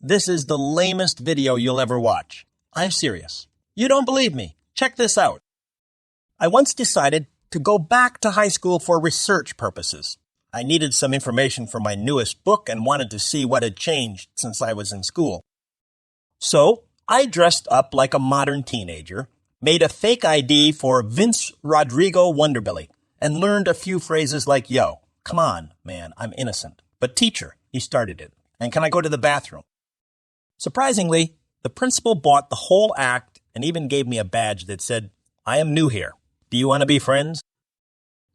This is the lamest video you'll ever watch. I'm serious. You don't believe me? Check this out. I once decided to go back to high school for research purposes. I needed some information for my newest book and wanted to see what had changed since I was in school. So I dressed up like a modern teenager, made a fake ID for Vinci Rodrigo Wonderbelly, and learned a few phrases like, "Yo, come on, man, I'm innocent. But teacher, he started it. And can I go to the bathroom?" Surprisingly, the principal bought the whole act and even gave me a badge that said, "I am new here. Do you want to be friends?"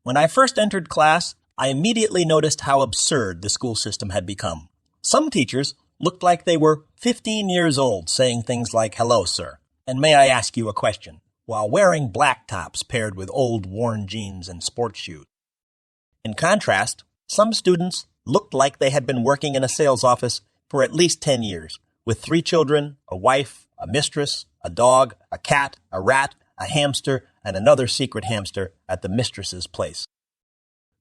When I first entered class, I immediately noticed how absurd the school system had become. Some teachers looked like they were 15 years old, saying things like, "Hello, sir, and may I ask you a question?" while wearing black tops paired with old worn jeans and sports shoes. In contrast, some students looked like they had been working in a sales office for at least 10 years, with 3 children, a wife, a mistress, a dog, a cat, a rat, a hamster, and another secret hamster at the mistress's place.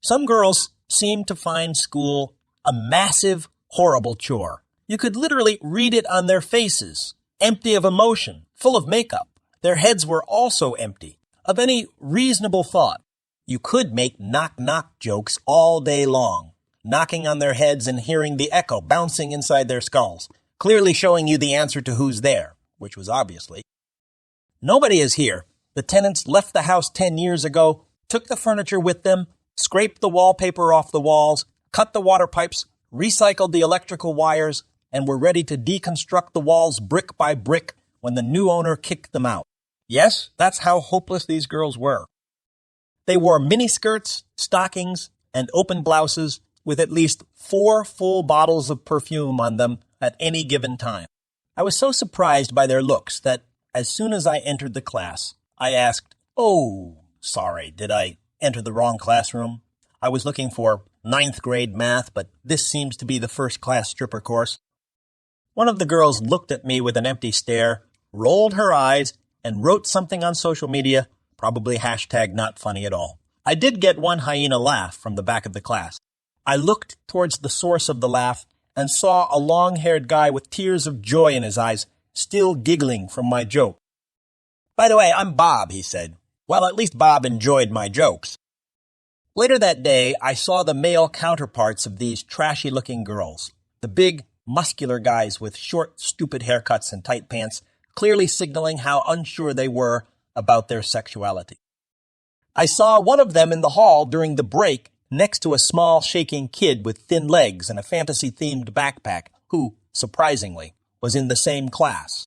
Some girls seemed to find school a massive, horrible chore. You could literally read it on their faces, empty of emotion, full of makeup. Their heads were also empty of any reasonable thought. You could make knock-knock jokes all day long, knocking on their heads and hearing the echo bouncing inside their skulls, clearly showing you the answer to who's there, which was obviously. Nobody is here. The tenants left the house 10 years ago, took the furniture with them, scraped the wallpaper off the walls, cut the water pipes, recycled the electrical wires, and were ready to deconstruct the walls brick by brick when the new owner kicked them out. Yes, that's how hopeless these girls were. They wore miniskirts, stockings, and open blouses with at least 4 full bottles of perfume on them at any given time. I was so surprised by their looks that as soon as I entered the class, I asked, "Oh, sorry, did I enter the wrong classroom? I was looking for 9th grade math, but this seems to be the first class stripper course." One of the girls looked at me with an empty stare, rolled her eyes, and wrote something on social media, probably #NotFunnyAtAll. I did get one hyena laugh from the back of the class. I looked towards the source of the laugh and saw a long-haired guy with tears of joy in his eyes, still giggling from my joke. "By the way, I'm Bob," he said. Well, at least Bob enjoyed my jokes. Later that day, I saw the male counterparts of these trashy-looking girls, the big, muscular guys with short, stupid haircuts and tight pants, clearly signaling how unsure they were about their sexuality. I saw one of them in the hall during the break next to a small, shaking kid with thin legs and a fantasy-themed backpack who, surprisingly, was in the same class.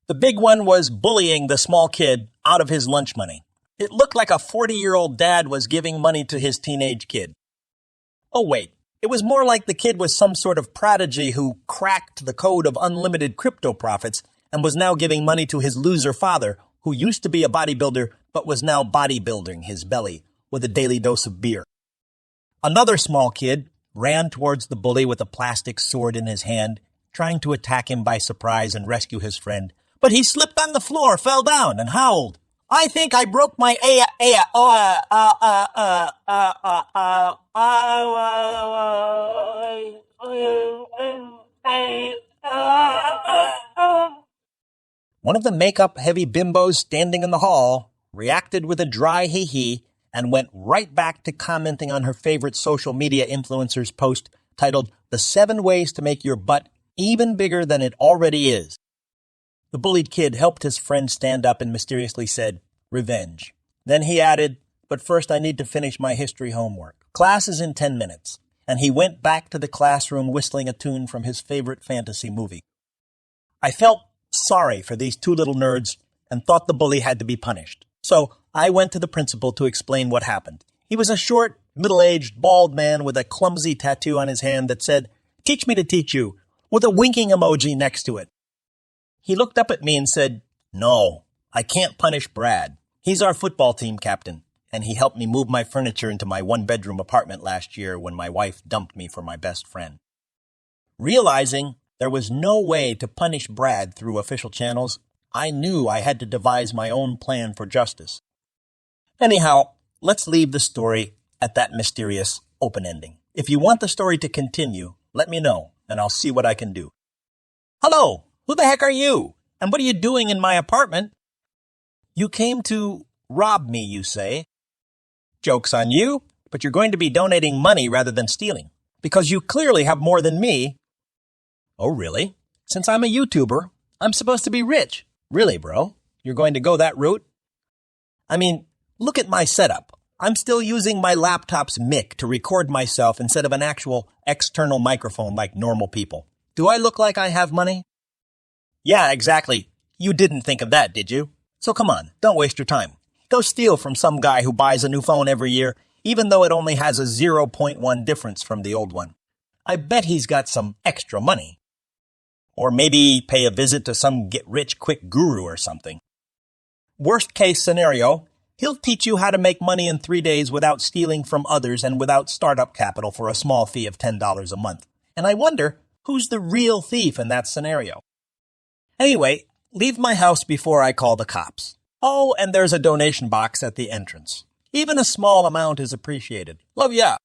The big one was bullying the small kid out of his lunch money. It looked like a 40-year-old dad was giving money to his teenage kid. Oh, wait. It was more like the kid was some sort of prodigy who cracked the code of unlimited crypto profits and was now giving money to his loser father, who used to be a bodybuilder but was now bodybuilding his belly with a daily dose of beer. Another small kid ran towards the bully with a plastic sword in his hand, trying to attack him by surprise and rescue his friend. But he slipped on the floor, fell down, and howled, "I think I broke my One of the makeup-heavy bimbos standing in the hall reacted with a dry hee-hee and went right back to commenting on her favorite social media influencer's post titled, "The 7 Ways to Make Your Butt Even Bigger Than It Already Is." The bullied kid helped his friend stand up and mysteriously said, "Revenge." Then he added, "But first I need to finish my history homework. Class is in 10 minutes." And he went back to the classroom whistling a tune from his favorite fantasy movie. I felt sorry for these 2 little nerds and thought the bully had to be punished. So I went to the principal to explain what happened. He was a short, middle-aged, bald man with a clumsy tattoo on his hand that said, "Teach me to teach you," with a winking emoji next to it. He looked up at me and said, "No, I can't punish Brad. He's our football team captain, and he helped me move my furniture into my 1-bedroom apartment last year when my wife dumped me for my best friend." Realizing there was no way to punish Brad through official channels, I knew I had to devise my own plan for justice. Anyhow, let's leave the story at that mysterious open ending. If you want the story to continue, let me know, and I'll see what I can do. Hello, who the heck are you? And what are you doing in my apartment? You came to rob me, you say. Joke's on you, but you're going to be donating money rather than stealing, because you clearly have more than me. Oh, really? Since I'm a YouTuber, I'm supposed to be rich. Really, bro? You're going to go that route? I mean, look at my setup. I'm still using my laptop's mic to record myself instead of an actual external microphone like normal people. Do I look like I have money? Yeah, exactly. You didn't think of that, did you? So come on, don't waste your time. Go steal from some guy who buys a new phone every year, even though it only has a 0.1 difference from the old one. I bet he's got some extra money. Or maybe pay a visit to some get-rich-quick guru or something. Worst case scenario, he'll teach you how to make money in 3 days without stealing from others and without startup capital for a small fee of $10 a month. And I wonder, who's the real thief in that scenario? Anyway, leave my house before I call the cops. Oh, and there's a donation box at the entrance. Even a small amount is appreciated. Love ya!